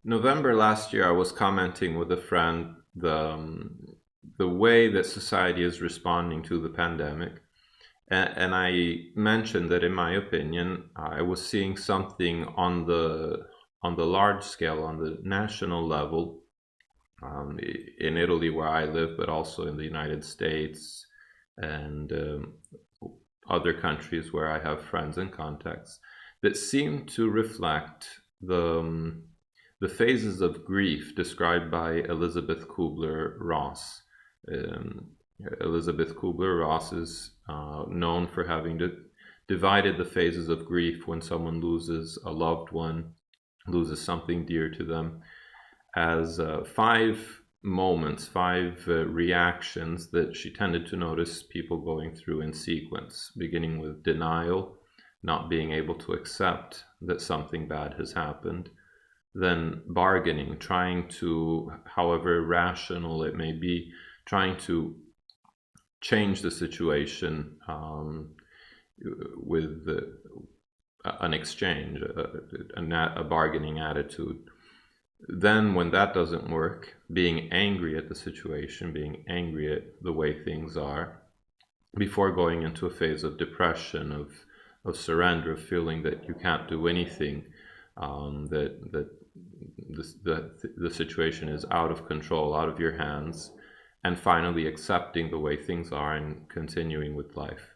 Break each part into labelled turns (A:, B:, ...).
A: November last year, I was commenting with a friend the way that society is responding to the pandemic, and I mentioned that, in my opinion, I was seeing something on the large scale, on the national level, in Italy where I live, but also in the United States and other countries where I have friends and contacts, that seem to reflect the phases of grief described by Elizabeth Kubler-Ross. Um, Elizabeth Kubler-Ross is known for having divided the phases of grief when someone loses a loved one, loses something dear to them, as five moments, five reactions that she tended to notice people going through in sequence, beginning with denial, not being able to accept that something bad has happened, then bargaining, trying to, however rational it may be, trying to change the situation with an exchange, a bargaining attitude. Then, when that doesn't work, being angry at the situation, being angry at the way things are, before going into a phase of depression, of surrender, of feeling that you can't do anything, that the situation is out of control, out of your hands, and finally accepting the way things are and continuing with life.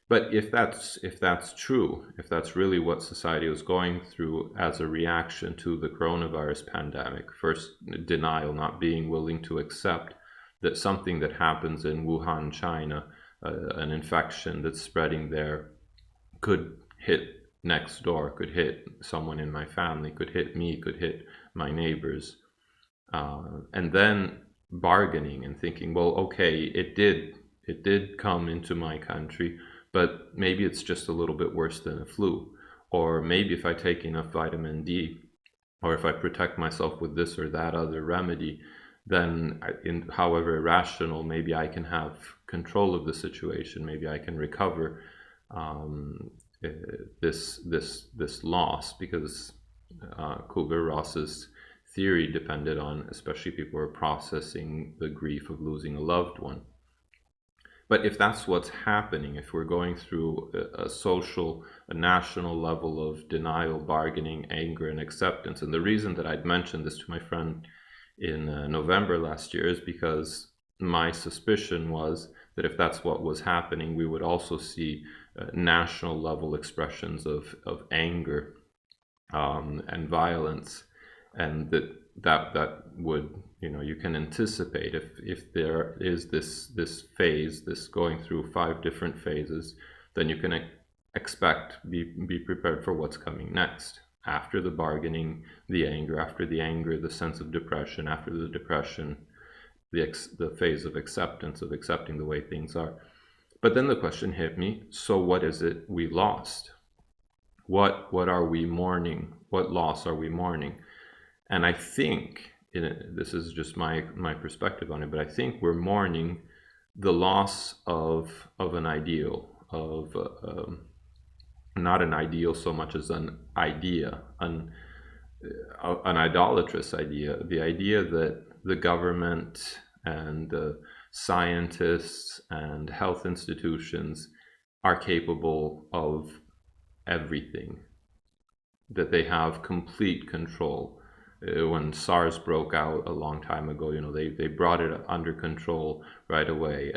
A: But if that's true, if that's really what society was going through as a reaction to the coronavirus pandemic, first denial, not being willing to accept that something that happens in Wuhan, China, an infection that's spreading there, could hit next door, could hit someone in my family, could hit me, could hit my neighbors, and then bargaining and thinking, well, okay, it did come into my country, but maybe it's just a little bit worse than a flu. Or maybe if I take enough vitamin D, or if I protect myself with this or that other remedy, then, however irrational, maybe I can have control of the situation. Maybe I can recover this loss, because Kubler-Ross's theory depended on, especially people who are processing the grief of losing a loved one. But if that's what's happening, if we're going through a social, a national level of denial, bargaining, anger, and acceptance, and the reason that I'd mentioned this to my friend in November last year is because my suspicion was that if that's what was happening, we would also see national level expressions of anger and violence, and that would, you can anticipate, if there is this phase, this going through 5 different phases, then you can be prepared for what's coming next. After the bargaining, the anger; after the anger, the sense of depression; after the depression, the phase of acceptance, of accepting the way things are. But then the question hit me, so what is it we lost? What are we mourning? What loss are we mourning? And I think, this is just my perspective on it, but I think we're mourning the loss of an ideal, of not an ideal so much as an idea, an idolatrous idea, the idea that the government and scientists and health institutions are capable of everything, that they have complete control. When SARS broke out a long time ago, they brought it under control right away.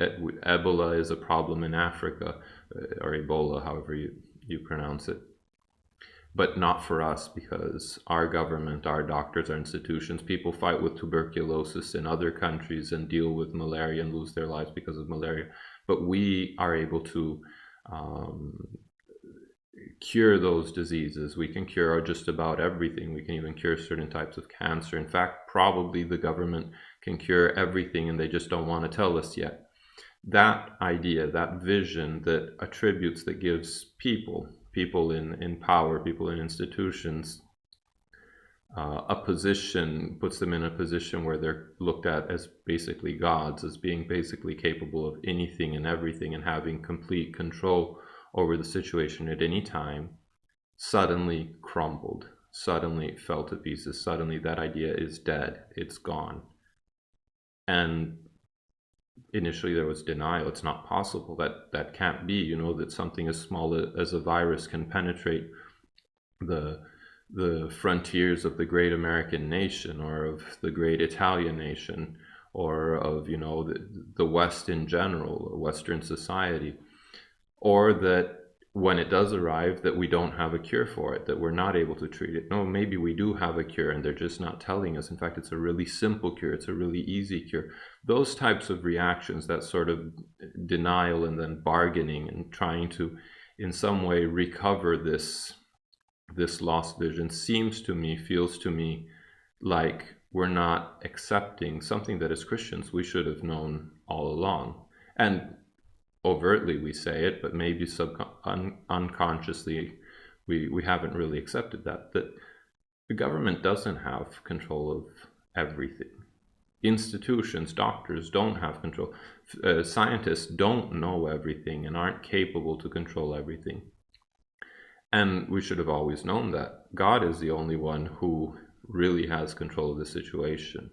A: Ebola is a problem in Africa, or Ebola, however you pronounce it. But not for us, because our government, our doctors, our institutions, people fight with tuberculosis in other countries and deal with malaria and lose their lives because of malaria. But we are able to cure those diseases. We can cure just about everything. We can even cure certain types of cancer. In fact, probably the government can cure everything, and they just don't want to tell us yet. That idea, that vision, that attributes, that gives people in power, people in institutions, a position, puts them in a position where they're looked at as basically gods, as being basically capable of anything and everything, and having complete control over the situation at any time, suddenly crumbled. suddenly fell to pieces. Suddenly that idea is dead, it's gone. And initially there was denial. It's not possible, that can't be, that something as small as a virus can penetrate the frontiers of the great American nation, or of the great Italian nation, or of the West in general, Western society, or that when it does arrive, that we don't have a cure for it, that we're not able to treat it. No, maybe we do have a cure and they're just not telling us. In fact, it's a really simple cure, it's a really easy cure. Those types of reactions, that sort of denial and then bargaining and trying to in some way recover this lost vision, feels to me like we're not accepting something that as Christians we should have known all along. And overtly we say it, but maybe unconsciously we haven't really accepted that the government doesn't have control of everything. Institutions, doctors don't have control. Scientists don't know everything and aren't capable to control everything. And we should have always known that. God is the only one who really has control of the situation.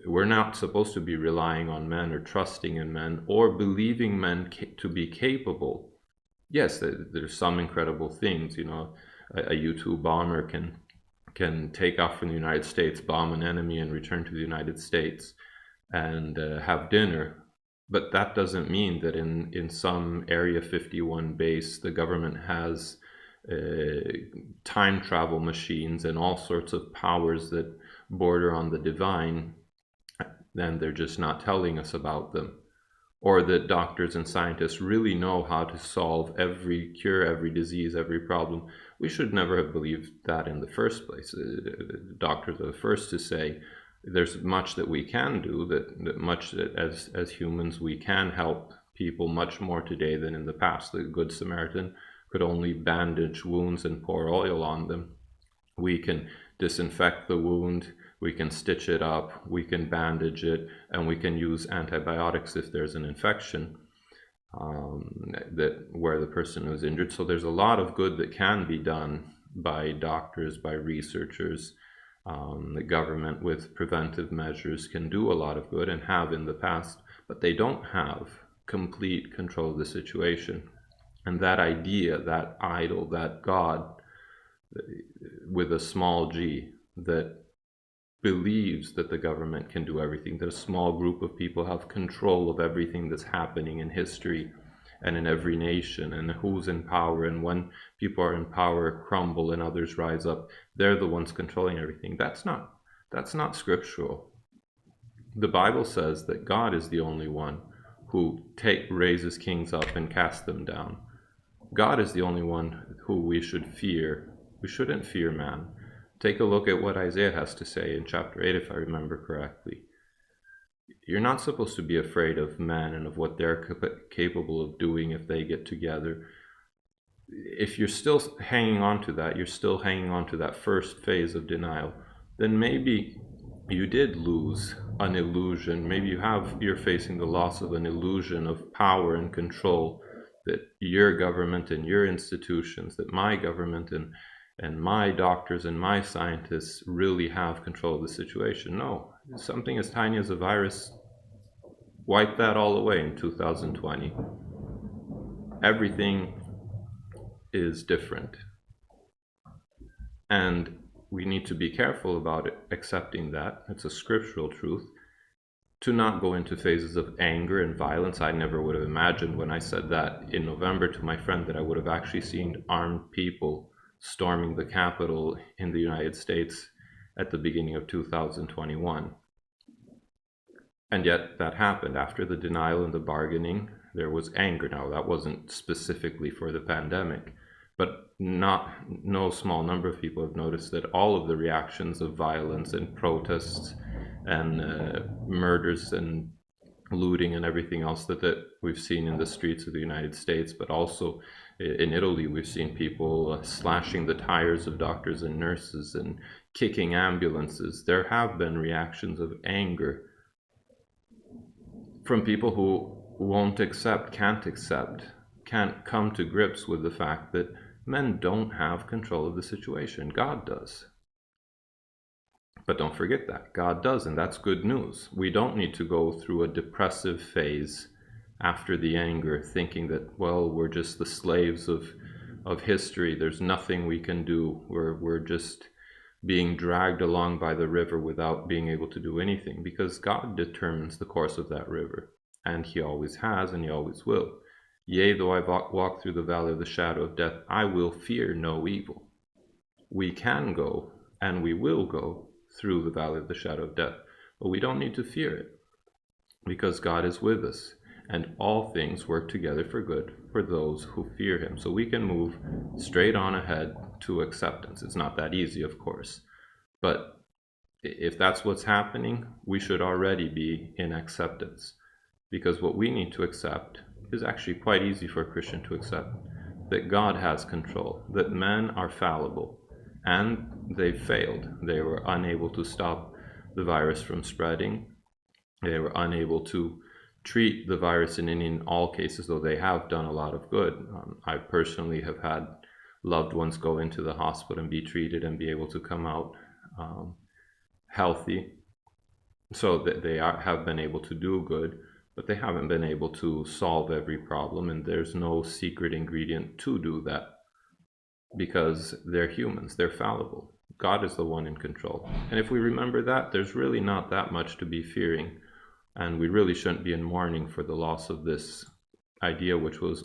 A: We're not supposed to be relying on men or trusting in men or believing men to be capable. Yes, there's some incredible things, a U-2 bomber can take off from the United States, bomb an enemy, and return to the United States and have dinner. But that doesn't mean that in some Area 51 base, the government has time travel machines and all sorts of powers that border on the divine, then they're just not telling us about them. Or that doctors and scientists really know how to solve cure every disease, every problem. We should never have believed that in the first place. Doctors are the first to say there's much that we can do, that much that as humans we can help people much more today than in the past. The Good Samaritan could only bandage wounds and pour oil on them. We can disinfect the wound, we can stitch it up, we can bandage it, and we can use antibiotics if there's an infection where the person was injured. So there's a lot of good that can be done by doctors, by researchers. The government with preventive measures can do a lot of good and have in the past, but they don't have complete control of the situation. And that idea, that idol, that God with a small g, that believes that the government can do everything, that a small group of people have control of everything that's happening in history and in every nation, and who's in power, and when people are in power crumble and others rise up, they're the ones controlling everything. That's not scriptural. The Bible says that God is the only one who raises kings up and casts them down. God is the only one who we should fear. We shouldn't fear man. Take a look at what Isaiah has to say in chapter 8, if I remember correctly. You're not supposed to be afraid of man and of what they're capable of doing if they get together. If you're still hanging on to that, you're still hanging on to that first phase of denial, then maybe you did lose an illusion. Maybe you're facing the loss of an illusion of power and control, that your government and your institutions, that my government and my doctors and my scientists really have control of the situation. No, something as tiny as a virus wiped that all away in 2020. Everything is different. And we need to be careful about it, accepting that. It's a scriptural truth. To not go into phases of anger and violence. I never would have imagined when I said that in November to my friend that I would have actually seen armed people storming the Capitol in the United States at the beginning of 2021. And yet that happened. After the denial and the bargaining, there was anger. Now, that wasn't specifically for the pandemic, but no small number of people have noticed that all of the reactions of violence and protests and murders and looting and everything else that we've seen in the streets of the United States, but also in Italy, we've seen people slashing the tires of doctors and nurses and kicking ambulances. There have been reactions of anger from people who won't accept, can't come to grips with the fact that Men don't have control of the situation. God does. But don't forget that. God does, and that's good news. We don't need to go through a depressive phase after the anger, thinking that, well, we're just the slaves of history. There's nothing we can do. We're just being dragged along by the river without being able to do anything, because God determines the course of that river, and He always has, and He always will. Yea, though I walk through the valley of the shadow of death, I will fear no evil. We can go, and we will go through the valley of the shadow of death, but we don't need to fear it, because God is with us, and all things work together for good for those who fear Him. So we can move straight on ahead to acceptance. It's not that easy, of course, but if that's what's happening, we should already be in acceptance, because what we need to accept is actually quite easy for a Christian to accept: that God has control, that men are fallible, and they failed. They were unable to stop the virus from spreading. They were unable to treat the virus in all cases, though they have done a lot of good. I personally have had loved ones go into the hospital and be treated and be able to come out healthy. So that they have been able to do good, but they haven't been able to solve every problem, and there's no secret ingredient to do that, because they're humans, they're fallible. God is the one in control. And if we remember that, there's really not that much to be fearing, and we really shouldn't be in mourning for the loss of this idea, which was